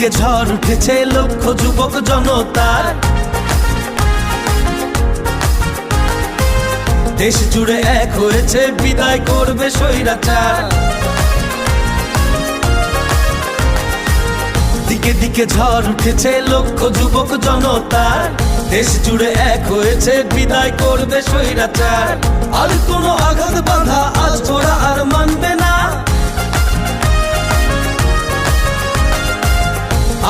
দিকে ঝড় উঠেছে লক্ষ যুবক জনতার, দেশ জুড়ে এক হয়েছে বিদায় করবে স্বৈরাচার। দিকে দিকে ঝড় উঠেছে লক্ষ যুবক জনতার, দেশ জুড়ে এক হয়েছে বিদায় করবে স্বৈরাচার। আর কোনো আঘাত বাধা আজ ওরা আর মানবে না,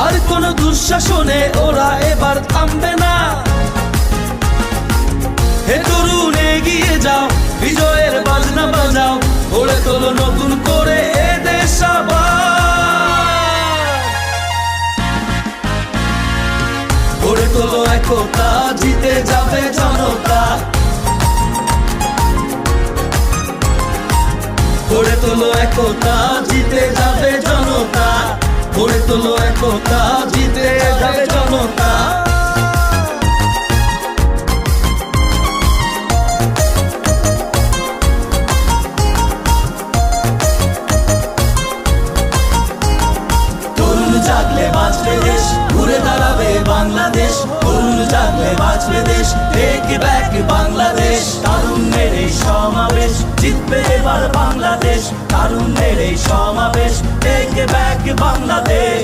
আর কোন দুঃশাসনে ওরা এবার থামবে না। হে তরুণ এগিয়ে যাও, বিজয়ের বাজনা বাজাও, গড়ে তোলো নতুন করে এ দেশ আবার। গড়ে তোলো একতা, জিতে যাবে জনতা। গড়ে তোলো একতা, জিতে যাবে জনতা। গড়ে তোলো একতা, জিতে যাবে জনতা। তরুণ জাগলে বাঁচবে দেশ, ঘুরে দাঁড়াবে বাংলাদেশ। তরুণ জাগলে বাঁচবে দেশ, টেক ব্যাক বাংলাদেশ। তারুণ্যের এই সমাবেশ, জিতবে এবার বাংলাদেশ। তারুণ্যের এই সমাবেশ, টেক ব্যাক বাংলাদেশ।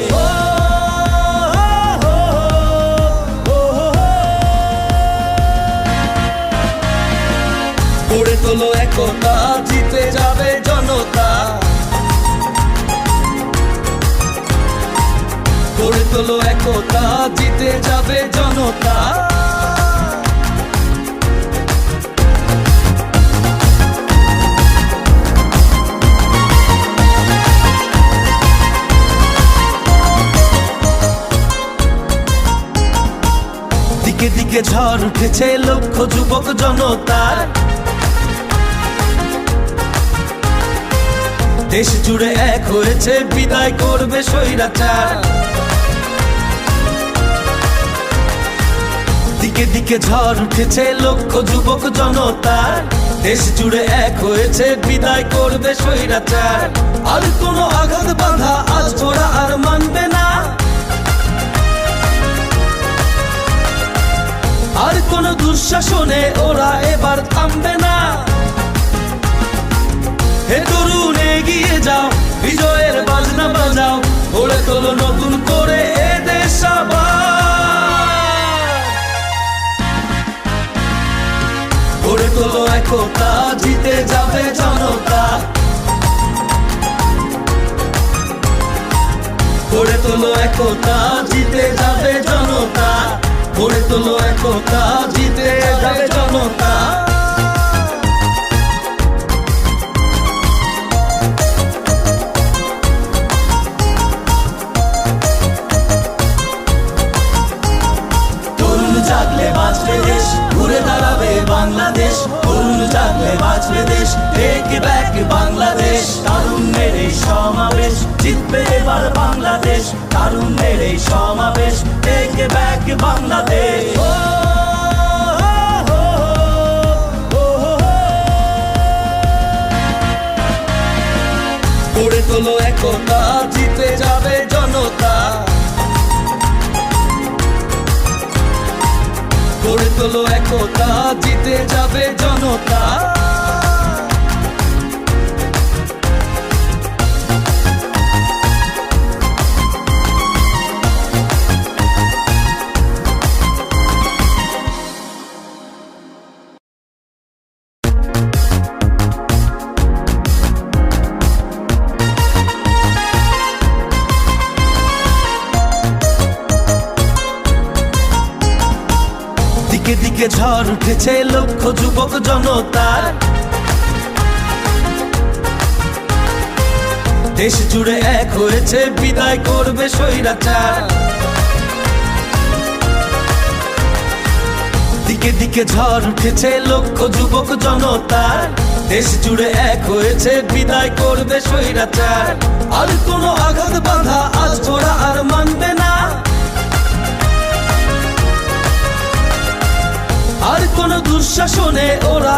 গড়ে তোলো একতা, জিতে যাবে জনতা। গড়ে তোলো একতা, জিতে যাবে জনতা। দিকে দিকে ঝড় উঠেছে লক্ষ যুবক জনতার, দেশ জুড়ে এক হয়েছে বিদায় করবে স্বৈরাচার। দিকে দিকে ঝড় উঠেছে লক্ষ যুবক জনতার, দেশ জুড়ে এক হয়েছে বিদায় করবে স্বৈরাচার। আর কোনো আঘাত বাধা আজ ওরা আর মানবে না, আর কোন দুঃশাসনে ওরা এবার থামবে না। হে তরুণ এগিয়ে যাও, বিজয়ের বাজনা বাজাও, গড়ে তোলো নতুন করে এ দেশ আবার। গড়ে তোলো একতা, জিতে যাবে জনতা। গড়ে তোলো একতা, জিতে যাবে জনতা। গড়ে তোলো একতা, জিতে যাবে জনতা। তরুণ জাগলে বাঁচবে দেশ, ঘুরে দাঁড়াবে বাংলাদেশ। তরুণ জাগলে বাঁচবে দেশ, টেক ব্যাক বাংলাদেশ। তারুণ্যের এই সমাবেশ, জিতবে এবার বাংলাদেশ। তারুণ্যের এই সমাবেশ, টেক ব্যাক বাংলাদেশ। গড়ে তোলো একতা, জিতে যাবে জনতা। গড়ে তোলো একতা, জিতে যাবে জনতা। দিকে দিকে ঝড় উঠেছে লক্ষ যুবক জনতার, দেশ জুড়ে এক হয়েছে বিদায় করবে স্বৈরাচার। দিকে দিকে ঝড় উঠেছে লক্ষ যুবক জনতার, দেশ জুড়ে এক হয়েছে বিদায় করবে স্বৈরাচার। আর কোনো আঘাত বাধা আজ ওরা আর মানবে না, আর কোন দুঃশাসনে ওরা